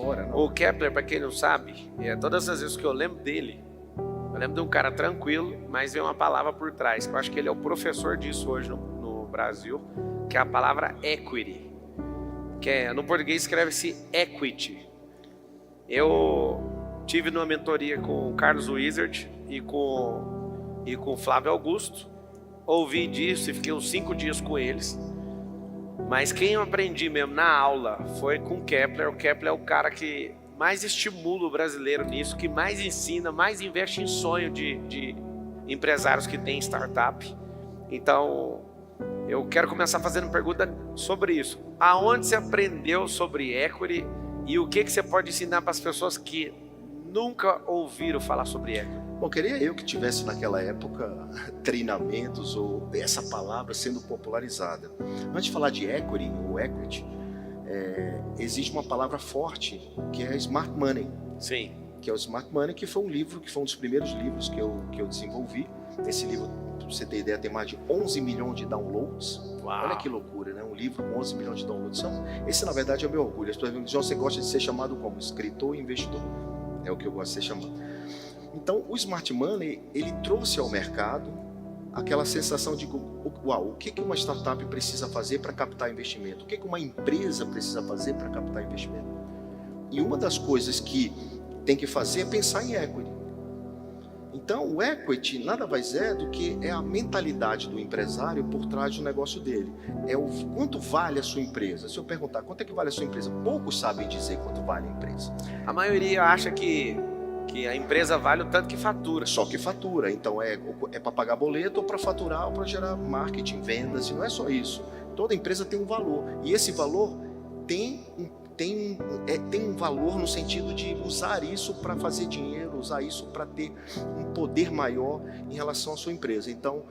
Fora, não. O Kepler, para quem não sabe, todas as vezes que eu lembro dele, eu lembro de um cara tranquilo, mas vem uma palavra por trás, que eu acho que ele é o professor disso hoje no Brasil, que é a palavra equity, no português escreve-se equity. Eu tive numa mentoria com o Carlos Wizard e com o Flávio Augusto, ouvi disso e fiquei uns 5 dias com eles. Mas quem eu aprendi mesmo na aula foi com o Kepler. O Kepler é o cara que mais estimula o brasileiro nisso, que mais ensina, mais investe em sonho de empresários que têm startup. Então, eu quero começar fazendo pergunta sobre isso. Aonde você aprendeu sobre equity e o que você pode ensinar para as pessoas que nunca ouviram falar sobre equity? Bom, queria eu que tivesse naquela época treinamentos ou essa palavra sendo popularizada. Antes de falar de equity ou equity, existe uma palavra forte que é smart money. Sim. Que é o Smart Money, que foi um livro, que foi um dos primeiros livros que eu desenvolvi. Esse livro, pra você ter ideia, tem mais de 11 milhões de downloads. Uau. Olha que loucura, né? Um livro com 11 milhões de downloads. Esse, na verdade, é o meu orgulho. As pessoas me dizem, você gosta de ser chamado como escritor e investidor. É o que eu gosto de ser chamado. Então, o Smart Money, ele trouxe ao mercado aquela sensação de, uau, o que uma startup precisa fazer para captar investimento? O que uma empresa precisa fazer para captar investimento? E uma das coisas que tem que fazer é pensar em equity. Então, o equity nada mais é do que a mentalidade do empresário por trás do negócio dele. É o quanto vale a sua empresa. Se eu perguntar quanto é que vale a sua empresa, poucos sabem dizer quanto vale a empresa. A maioria acha que a empresa vale o tanto que fatura. Só que fatura. Então, é para pagar boleto ou para faturar ou para gerar marketing, vendas. E não é só isso. Toda empresa tem um valor. E esse valor tem um valor no sentido de usar isso para fazer dinheiro, usar isso para ter um poder maior em relação à sua empresa. Então,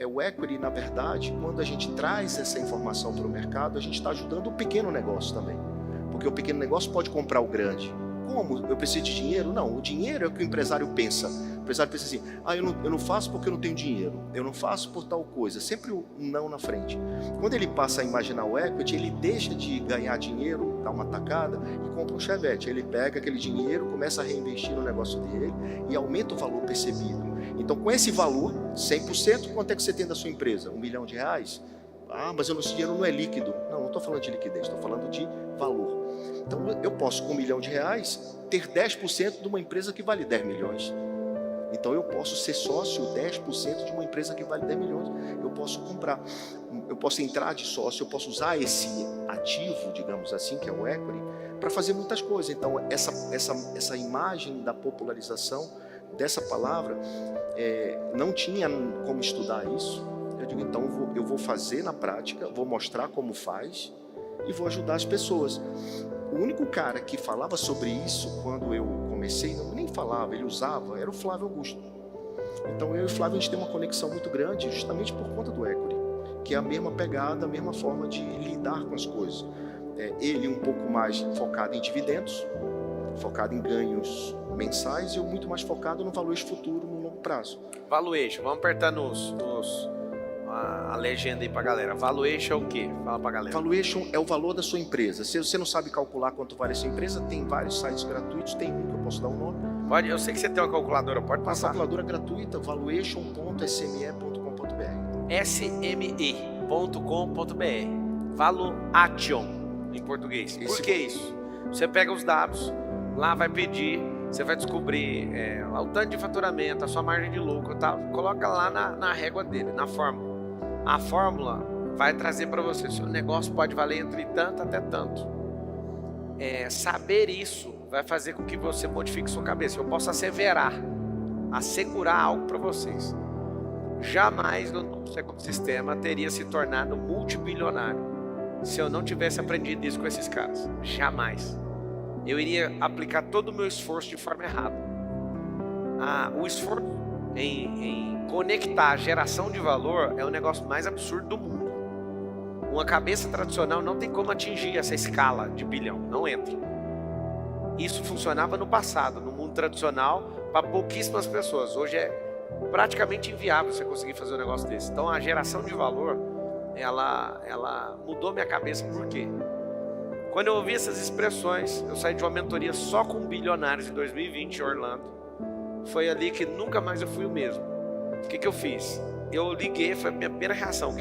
o equity, na verdade, quando a gente traz essa informação para o mercado, a gente está ajudando o pequeno negócio também. Porque o pequeno negócio pode comprar o grande. Como? Eu preciso de dinheiro? Não, o dinheiro é o que o empresário pensa. O empresário pensa assim, eu não faço porque eu não tenho dinheiro, eu não faço por tal coisa, sempre o não na frente. Quando ele passa a imaginar o equity, ele deixa de ganhar dinheiro, dá uma tacada e compra um Chevette. Ele pega aquele dinheiro, começa a reinvestir no negócio dele e aumenta o valor percebido. Então, com esse valor, 100%, quanto é que você tem da sua empresa? R$1 milhão? Ah, mas esse dinheiro não é líquido. Não estou falando de liquidez, estou falando de valor. Então, eu posso, com R$1 milhão, ter 10% de uma empresa que vale 10 milhões. Então, eu posso ser sócio 10% de uma empresa que vale 10 milhões. Eu posso comprar, eu posso entrar de sócio, eu posso usar esse ativo, digamos assim, que é o equity, para fazer muitas coisas. Então, essa imagem da popularização dessa palavra, não tinha como estudar isso. Eu digo, então, eu vou fazer na prática, vou mostrar como faz e vou ajudar as pessoas. O único cara que falava sobre isso quando eu comecei, nem falava, ele usava, era o Flávio Augusto. Então eu e o Flávio, a gente tem uma conexão muito grande justamente por conta do equity, que é a mesma pegada, a mesma forma de lidar com as coisas. Ele um pouco mais focado em dividendos, focado em ganhos mensais, e eu muito mais focado no valuation futuro, no longo prazo. Valuation, vamos apertar a legenda aí pra galera. Valuation é o quê? Fala pra galera. Valuation é o valor da sua empresa. Se você não sabe calcular quanto vale a sua empresa, tem vários sites gratuitos, tem um que eu posso dar um nome. Pode, eu sei que você tem uma calculadora, pode Uma passar. calculadora gratuita, valuation.sme.com.br. sme.com.br. Valuation em português. Por que isso? Você pega os dados, lá vai pedir, você vai descobrir o tanto de faturamento, a sua margem de lucro, tá? Coloca lá na régua dele, na fórmula. A fórmula vai trazer para você, seu negócio pode valer entre tanto até tanto. Saber isso vai fazer com que você modifique sua cabeça. Eu posso assegurar algo para vocês. Jamais no nosso ecossistema teria se tornado multibilionário se eu não tivesse aprendido isso com esses caras. Jamais. Eu iria aplicar todo o meu esforço de forma errada. O esforço em conectar a geração de valor é o negócio mais absurdo do mundo. Uma cabeça tradicional não tem como atingir essa escala de bilhão, não entra. Isso funcionava no passado, no mundo tradicional, para pouquíssimas pessoas. Hoje é praticamente inviável você conseguir fazer um negócio desse. Então a geração de valor, ela mudou minha cabeça. Por quê? Quando eu ouvi essas expressões, eu saí de uma mentoria só com bilionários em 2020 em Orlando. Foi ali que nunca mais eu fui o mesmo. O que eu fiz? Eu liguei, foi a minha primeira reação,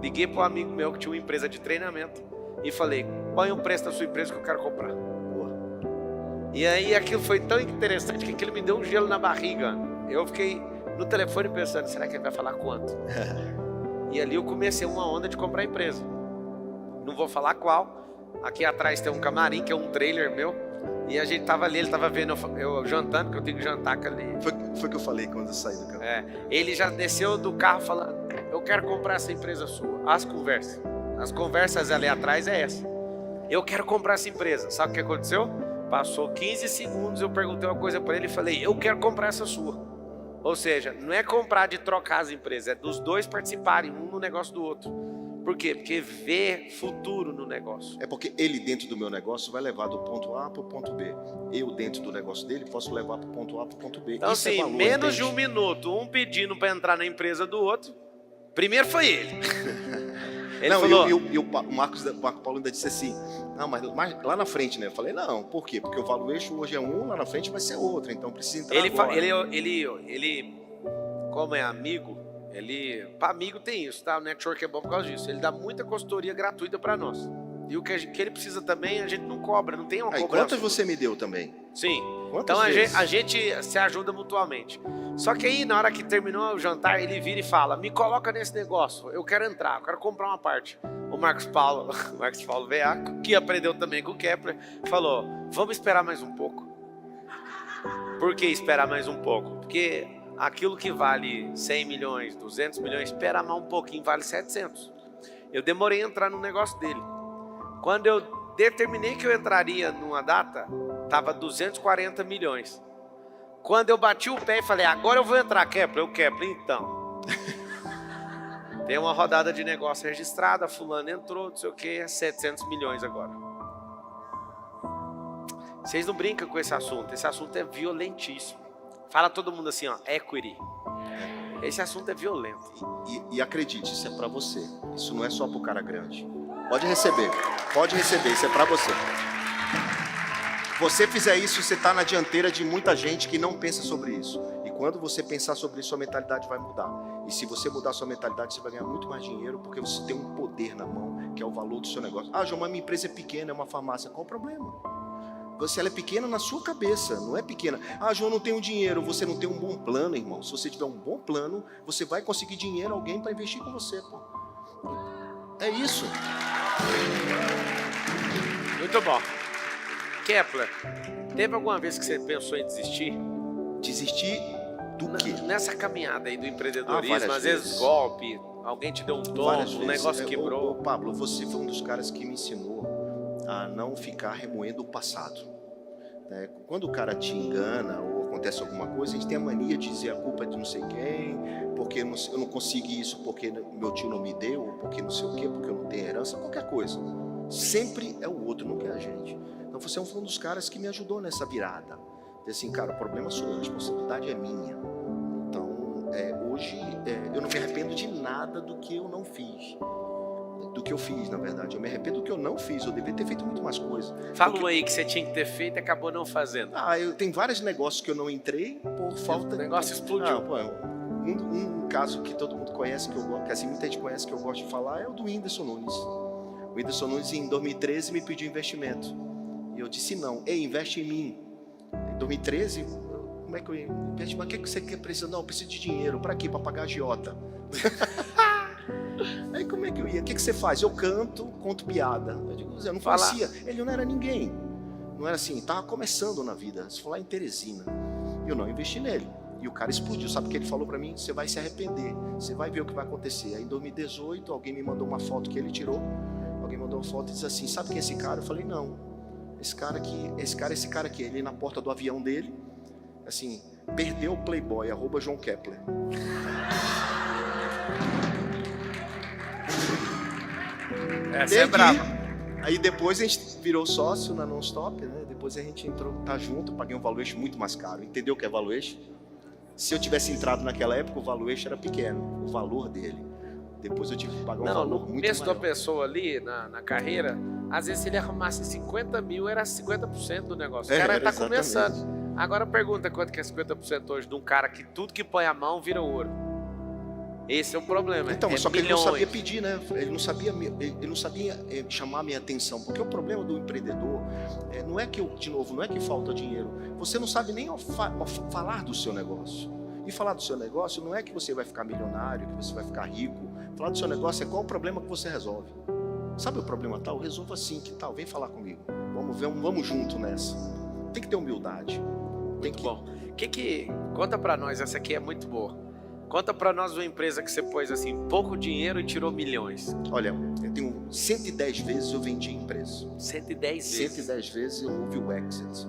liguei para um amigo meu que tinha uma empresa de treinamento e falei, põe um preço da sua empresa que eu quero comprar. E aí aquilo foi tão interessante que aquilo me deu um gelo na barriga. Eu fiquei no telefone pensando, será que ele vai falar quanto? E ali eu comecei uma onda de comprar a empresa. Não vou falar qual. Aqui atrás tem um camarim, que é um trailer meu. E a gente tava ali, ele tava vendo eu jantando, porque eu tenho que jantar com ele. Foi o que eu falei quando eu saí do carro. Ele já desceu do carro falando, eu quero comprar essa empresa sua. As conversas ali atrás é essa. Eu quero comprar essa empresa. Sabe o que aconteceu? Passou 15 segundos, eu perguntei uma coisa para ele e falei, eu quero comprar essa sua. Ou seja, não é comprar de trocar as empresas, é dos dois participarem, um no negócio do outro. Por quê? Porque vê futuro no negócio. É porque ele dentro do meu negócio vai levar do ponto A para o ponto B. Eu dentro do negócio dele posso levar para o ponto A para o ponto B. Então isso assim, é valor, menos entende? de um minuto, um pedindo para entrar na empresa do outro. Primeiro foi ele. Ele não, falou... o Marco Paulo ainda disse assim, não, mas lá na frente, né? Eu falei, não, por quê? Porque o valuation hoje é um, lá na frente vai ser outro, então precisa entrar agora. Ele, como é amigo, para amigo tem isso, tá? O network é bom por causa disso. Ele dá muita consultoria gratuita para nós. E o que ele precisa também, a gente não cobra, não tem uma cobrança. Quantas você me deu também? Sim. Quantas então vezes? a gente se ajuda mutuamente. Só que aí, na hora que terminou o jantar, ele vira e fala, me coloca nesse negócio, eu quero entrar, eu quero comprar uma parte. O Marcos Paulo Veaco, que aprendeu também com o Kepler, falou, vamos esperar mais um pouco. Por que esperar mais um pouco? Porque aquilo que vale 100 milhões, 200 milhões, espera mais um pouquinho, vale 700. Eu demorei a entrar no negócio dele. Quando eu determinei que eu entraria numa data, estava 240 milhões. Quando eu bati o pé e falei, agora eu vou entrar, Kepler, então. Tem uma rodada de negócio registrada, fulano entrou, não sei o que, é 700 milhões agora. Vocês não brincam com esse assunto é violentíssimo. Fala todo mundo assim, ó, equity. Esse assunto é violento. E acredite, isso é pra você. Isso não é só pro cara grande. Pode receber, isso é pra você. Você fizer isso, você está na dianteira de muita gente que não pensa sobre isso. E quando você pensar sobre isso, sua mentalidade vai mudar. E se você mudar sua mentalidade, você vai ganhar muito mais dinheiro, porque você tem um poder na mão, que é o valor do seu negócio. Ah, João, mas minha empresa é pequena, é uma farmácia. Qual o problema? Ela é pequena na sua cabeça, não é pequena. Ah, João, não tenho dinheiro. Você não tem um bom plano, irmão. Se você tiver um bom plano, você vai conseguir dinheiro, alguém para investir com você, pô. É isso. Muito bom. Kepler, teve alguma vez que você pensou em desistir? Desistir do quê? Nessa caminhada aí do empreendedorismo, às vezes golpe, alguém te deu um tombo, um negócio quebrou. Pablo, você foi um dos caras que me ensinou a não ficar remoendo o passado. Quando o cara te engana ou acontece alguma coisa, a gente tem a mania de dizer a culpa é de não sei quem, porque eu não consegui isso porque meu tio não me deu, ou porque não sei o quê, porque eu não tenho herança, qualquer coisa. Sempre é o outro, nunca é a gente. Então você é um dos caras que me ajudou nessa virada. Dizer assim, cara, o problema é seu, a responsabilidade é minha. Então, hoje, eu não me arrependo de nada do que eu não fiz. Do que eu fiz, na verdade. Eu me arrependo do que eu não fiz. Eu devia ter feito muito mais coisas. Falou aí que você tinha que ter feito e acabou não fazendo. Eu tenho vários negócios que eu não entrei por falta... O negócio explodiu. Um caso que todo mundo conhece, que assim, muita gente conhece, que eu gosto de falar, é o do Whindersson Nunes. O Whindersson Nunes, em 2013, me pediu investimento. E eu disse não. Ei, investe em mim. Em 2013, como é que eu ia investir? Mas o que você quer precisar? Não, eu preciso de dinheiro. Para quê? Para pagar a agiota. Aí como é que eu ia? O que você faz? Eu conto piada. Eu digo, eu não conhecia. Ele não era ninguém. Não era assim, estava começando na vida. Se for lá em Teresina. Eu não investi nele. E o cara explodiu. Sabe o que ele falou para mim? Você vai se arrepender. Você vai ver o que vai acontecer. Aí em 2018, alguém me mandou uma foto que ele tirou. Alguém mandou uma foto e disse assim, sabe quem é esse cara? Eu falei, não. Esse cara aqui. Ele na porta do avião dele, assim, perdeu o Playboy, @João Kepler. Essa é brava. Aí depois a gente virou sócio na Non-Stop, né? Depois a gente entrou, tá junto, paguei um valuation muito mais caro. Entendeu o que é valuation? Se eu tivesse entrado naquela época, o valuation era pequeno, o valor dele. Depois eu tive que pagar um Não, valor no muito começo da maior. pessoa ali, na carreira, às vezes se ele arrumasse 50 mil, era 50% do negócio. O É, cara era tá exatamente. começando. Agora pergunta quanto que é 50% hoje de um cara que tudo que põe a mão vira ouro. Esse é o problema. Então, é só que ele milhões. não sabia pedir, né? Ele não sabia chamar a minha atenção. Porque o problema do empreendedor não é que, de novo, não é que falta dinheiro. Você não sabe nem falar do seu negócio. E falar do seu negócio não é que você vai ficar milionário, que você vai ficar rico. Falar do seu negócio é qual o problema que você resolve. Sabe o problema tal? Resolva assim, que tal? Vem falar comigo. Vamos junto nessa. Tem que ter humildade. Muito bom. Conta pra nós, essa aqui é muito boa. Conta pra nós uma empresa que você pôs assim, pouco dinheiro e tirou milhões. Olha, eu tenho 110 vezes eu vendi empresa. 110 vezes. 110 vezes eu houve o exit.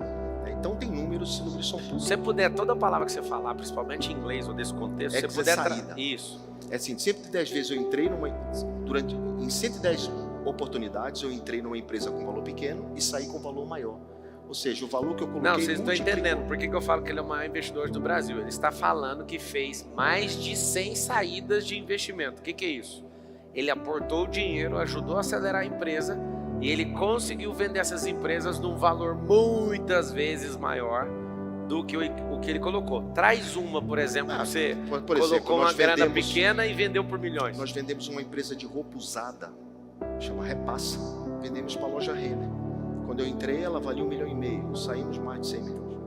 Então tem números, esses números são tudo. Se você puder, toda palavra que você falar, principalmente em inglês ou desse contexto, Exit se você puder saída. Isso. É assim, 110 vezes eu entrei em 110 oportunidades eu entrei numa empresa com valor pequeno e saí com valor maior. Ou seja, o valor que eu coloquei Não, vocês estão multiplicou. entendendo por que eu falo que ele é o maior investidor do Brasil. Ele está falando que fez mais de 100 saídas de investimento. O que é isso? Ele aportou o dinheiro, ajudou a acelerar a empresa e ele conseguiu vender essas empresas num valor muitas vezes maior do que o que ele colocou. Traz uma, por exemplo, você por exemplo, colocou uma nós grana vendemos- pequena e vendeu por milhões. Nós vendemos uma empresa de roupa usada, chama Repassa. Vendemos para a loja Renner. Quando eu entrei, ela valia 1,5 milhão. Saímos mais de 100 milhões.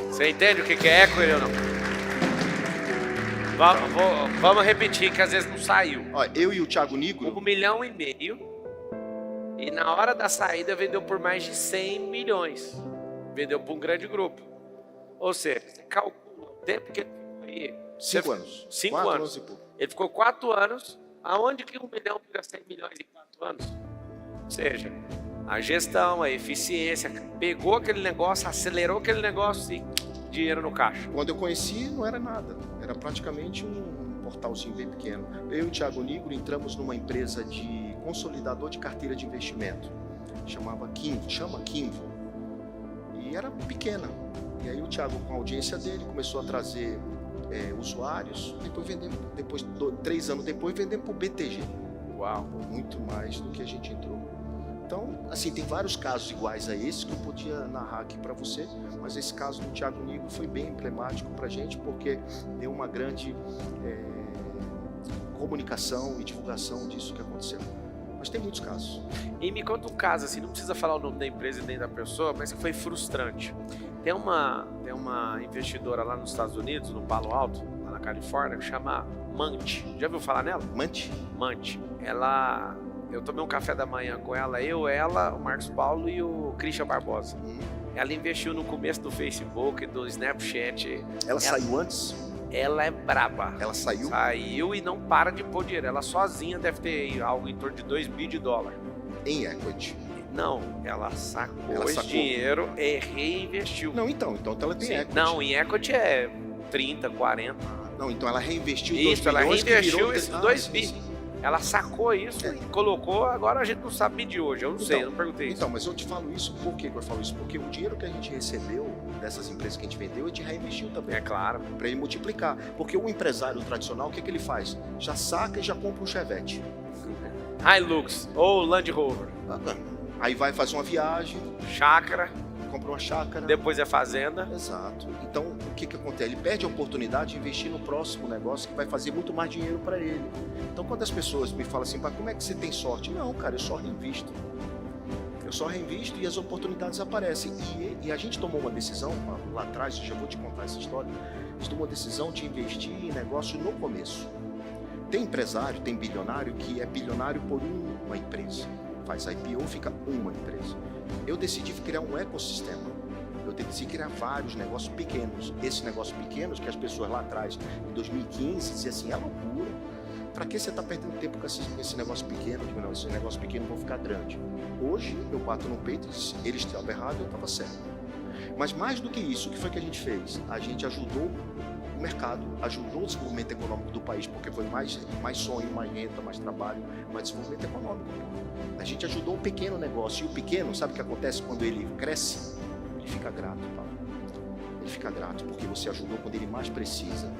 Você entende o que é equity ou não? Vamos repetir, que às vezes não saiu. Ó, eu e o Thiago Nigro, 1,5 milhão e na hora da saída vendeu por mais de 100 milhões. Vendeu para um grande grupo. Ou seja, você calcula o tempo que ele ficou aí. 5 anos. 5 4 anos. e pouco. Ele ficou 4 anos. Aonde que 1 milhão vira 100 milhões em 4 anos? Ou seja, a gestão, a eficiência, pegou aquele negócio, acelerou aquele negócio e dinheiro no caixa. Quando eu conheci, não era nada. Era praticamente um portalzinho bem pequeno. Eu e o Thiago Nigro entramos numa empresa de consolidador de carteira de investimento. Chama Kinvo. E era pequena. E aí o Thiago, com a audiência dele, começou a trazer usuários. Depois, 3 anos depois, vendemos para o BTG. Uau! Muito mais do que a gente entrou. Então, assim, tem vários casos iguais a esse que eu podia narrar aqui para você, mas esse caso do Thiago Nigro foi bem emblemático para a gente, porque deu uma grande comunicação e divulgação disso que aconteceu. Mas tem muitos casos. E me conta um caso, assim, não precisa falar o nome da empresa e nem da pessoa, mas que foi frustrante. Tem uma investidora lá nos Estados Unidos, no Palo Alto, lá na Califórnia, que chama Mant. Já ouviu falar nela? Mant? Mant. Eu tomei um café da manhã com ela, o Marcos Paulo e o Christian Barbosa. Ela investiu no começo do Facebook, do Snapchat. Ela saiu antes? Ela é braba. Ela saiu? Saiu e não para de pôr dinheiro. Ela sozinha deve ter algo em torno de 2 bilhões de dólares. Em equity? Não, ela sacou esse dinheiro e reinvestiu. Não, então ela tem equity. Não, em equity é 30, 40. Não, então ela reinvestiu 2 Isso, ela bilhões, reinvestiu esses 2 sim, bi. sim. Ela sacou isso e colocou, agora a gente não sabe medir hoje. Eu não sei, eu não perguntei isso. Então, mas eu te falo isso, por que eu falo isso? Porque o dinheiro que a gente recebeu dessas empresas que a gente vendeu, a gente reinvestiu também. É claro. Para ele multiplicar. Porque o empresário tradicional, o que ele faz? Já saca e já compra um Chevette. Hilux ou Land Rover. Aí vai fazer uma viagem, Chácara, compra uma chácara. depois é fazenda. Exato. Então, o que acontece? Ele perde a oportunidade de investir no próximo negócio que vai fazer muito mais dinheiro para ele. Então, quando as pessoas me falam assim, como é que você tem sorte? Não, cara, eu só reinvisto. Eu só reinvisto e as oportunidades aparecem. E a gente tomou uma decisão, lá atrás, eu já vou te contar essa história, a gente tomou a decisão de investir em negócio no começo. Tem empresário, tem bilionário que é bilionário por uma empresa. Faz IPO, fica uma empresa. Eu decidi criar um ecossistema. Eu decidi criar vários negócios pequenos. Esses negócios pequenos que as pessoas lá atrás, em 2015, diziam assim, é loucura. Para que você está perdendo tempo com esse negócio pequeno? Eu digo, não, esse negócio pequeno vão ficar grande. Hoje, eu bato no peito e diz, eles estavam errados, eu estava certo. Mas mais do que isso, o que foi que a gente fez? A gente ajudou o mercado, ajudou o desenvolvimento econômico do país, porque foi mais sonho, mais renda, mais trabalho, mais desenvolvimento econômico. A gente ajudou um pequeno negócio. E o pequeno, sabe o que acontece quando ele cresce? Ele fica grato, tá? Ele fica grato porque você ajudou quando ele mais precisa.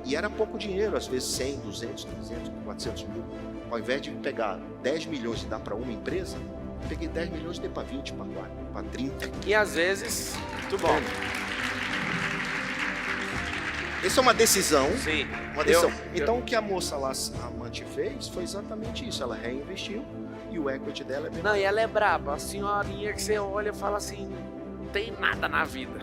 E era pouco dinheiro, às vezes 100, 200, 300, 400 mil. Ao invés de pegar 10 milhões e dar para uma empresa, eu peguei 10 milhões e dei para 20, para 4, para 30. E às vezes, muito bom. Essa é uma decisão. Sim. Uma decisão. Então o que a moça lá, a Amante, fez foi exatamente isso. Ela reinvestiu e o equity dela é bem. Não, e ela é braba. A senhorinha que você olha e fala assim, não tem nada na vida.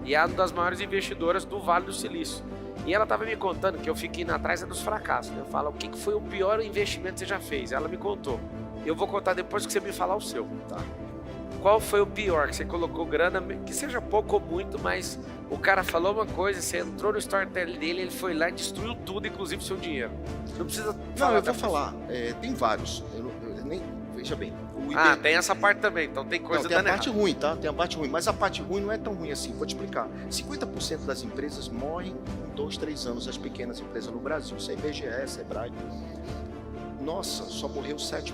E é uma das maiores investidoras do Vale do Silício. E ela estava me contando que eu fiquei na trás dos fracassos. Eu falo, o que foi o pior investimento que você já fez? Ela me contou. Eu vou contar depois que você me falar o seu. Tá. Qual foi o pior que você colocou grana, que seja pouco ou muito, mas o cara falou uma coisa, você entrou no storytelling dele, ele foi lá e destruiu tudo, inclusive o seu dinheiro. Não precisa falar. Não, eu vou falar. Tem vários. Eu nem, veja bem. Tem essa parte também, então tem coisa não, tem a parte errado. ruim, tá? Tem a parte ruim, mas a parte ruim não é tão ruim assim. Vou te explicar. 50% das empresas morrem em 2, 3 anos, as pequenas empresas no Brasil. Isso é IBGE, Sebrae. Nossa, só morreu 7%.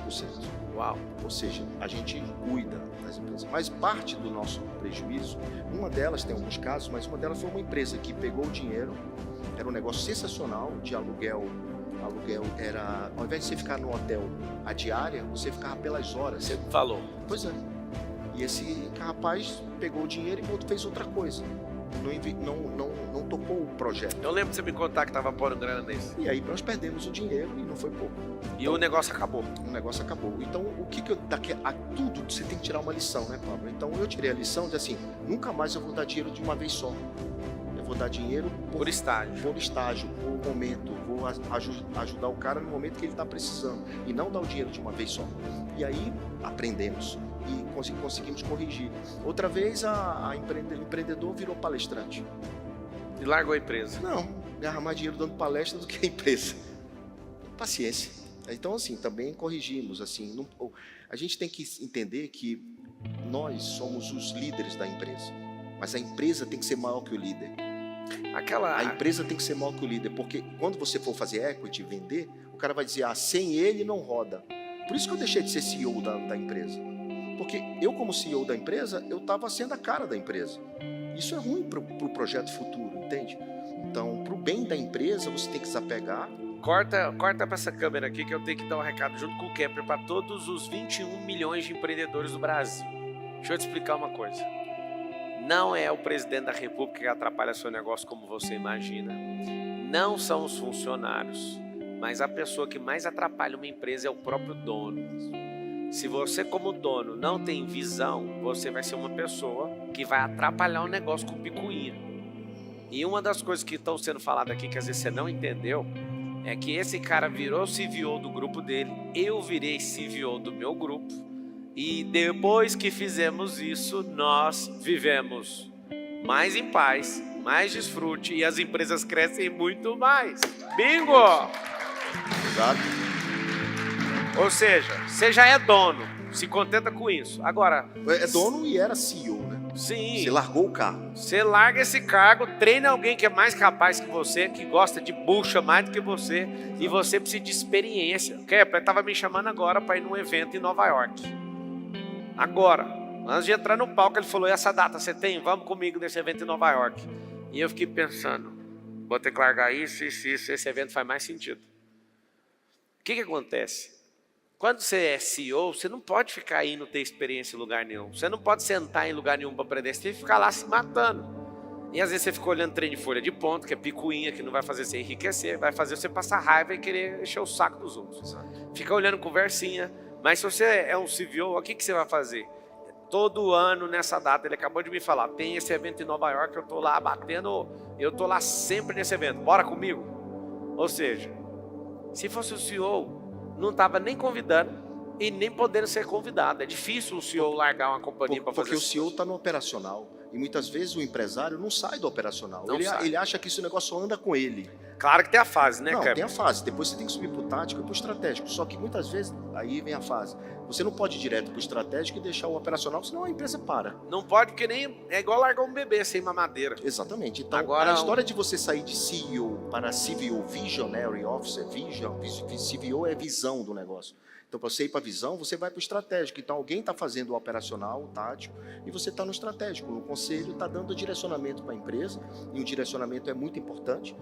Uau. Ou seja, a gente cuida das empresas. Mas parte do nosso prejuízo, uma delas tem alguns casos, mas uma delas foi uma empresa que pegou o dinheiro, era um negócio sensacional de aluguel. Aluguel era, ao invés de você ficar no hotel a diária, você ficava pelas horas. Você falou. Pois é. E esse rapaz pegou o dinheiro e fez outra coisa. Não tocou o projeto. Eu lembro de você me contar que estava pondo grana nesse. E aí nós perdemos o dinheiro e não foi pouco. E então, o negócio acabou. O negócio acabou. Então, o que eu daqui a tudo você tem que tirar uma lição, né, Pablo? Então, eu tirei a lição de assim, nunca mais eu vou dar dinheiro de uma vez só. Eu vou dar dinheiro por estágio. Por estágio, por momento. Vou ajudar o cara no momento que ele está precisando. E não dar o dinheiro de uma vez só. E aí, aprendemos. E conseguimos corrigir. Outra vez, o empreendedor virou palestrante. E largou a empresa. Não, ganha mais dinheiro dando palestra do que a empresa. Paciência. Então, assim, também corrigimos. Assim, a gente tem que entender que nós somos os líderes da empresa. Mas a empresa tem que ser maior que o líder. A empresa tem que ser maior que o líder. Porque quando você for fazer equity, vender, o cara vai dizer, sem ele não roda. Por isso que eu deixei de ser CEO da empresa. Porque eu, como CEO da empresa, eu estava sendo a cara da empresa. Isso é ruim para o projeto futuro, entende? Então, para o bem da empresa, você tem que desapegar. Corta para essa câmera aqui que eu tenho que dar um recado junto com o Kepler para todos os 21 milhões de empreendedores do Brasil. Deixa eu te explicar uma coisa. Não é o presidente da República que atrapalha seu negócio como você imagina. Não são os funcionários. Mas a pessoa que mais atrapalha uma empresa é o próprio dono. Se você, como dono, não tem visão, você vai ser uma pessoa que vai atrapalhar o negócio com picuinha. E uma das coisas que estão sendo faladas aqui, que às vezes você não entendeu, é que esse cara virou CVO do grupo dele, eu virei CVO do meu grupo, e depois que fizemos isso, nós vivemos mais em paz, mais desfrute, e as empresas crescem muito mais. Bingo! Exato. Ou seja, você já é dono, se contenta com isso. Agora... É dono e era CEO, né? Sim. Você largou o cargo. Você larga esse cargo, treina alguém que é mais capaz que você, que gosta de bucha mais do que você, exato. E você precisa de experiência. O Kepler estava me chamando agora para ir num evento em Nova York. Agora, antes de entrar no palco, ele falou, e essa data você tem? Vamos comigo nesse evento em Nova York. E eu fiquei pensando, vou ter que largar isso, esse evento faz mais sentido. O que acontece? Quando você é CEO, você não pode ficar aí não ter experiência em lugar nenhum. Você não pode sentar em lugar nenhum para aprender. Você tem que ficar lá se matando. E às vezes você fica olhando trem de folha de ponto, que é picuinha, que não vai fazer você enriquecer, vai fazer você passar raiva e querer encher o saco dos outros. Exato. Fica olhando conversinha. Mas se você é um CVO, o que você vai fazer? Todo ano, nessa data, ele acabou de me falar, tem esse evento em Nova York, eu estou lá batendo, eu estou lá sempre nesse evento, bora comigo? Ou seja, se fosse o CEO, não estava nem convidando e nem podendo ser convidado. É difícil o CEO largar uma companhia para fazer isso. Porque o CEO está no operacional. E muitas vezes o empresário não sai do operacional. Ele acha que esse negócio anda com ele. Claro que tem a fase, né, Não, tem a fase. Depois você tem que subir para o tático e para o estratégico. Só que muitas vezes, aí vem a fase. Você não pode ir direto para o estratégico e deixar o operacional, senão a empresa para. Não pode, porque nem é igual largar um bebê sem mamadeira. Exatamente. Então, agora, a história de você sair de CEO para CVO, Visionary Officer, CVO é visão do negócio. Então, para você ir para a visão, você vai para o estratégico. Então, alguém está fazendo o operacional, o tático, e você está no estratégico. No conselho, está dando direcionamento para a empresa, e o direcionamento é muito importante.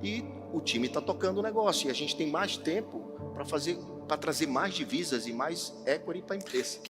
E o time está tocando o negócio. E a gente tem mais tempo para trazer mais divisas e mais equity para a empresa.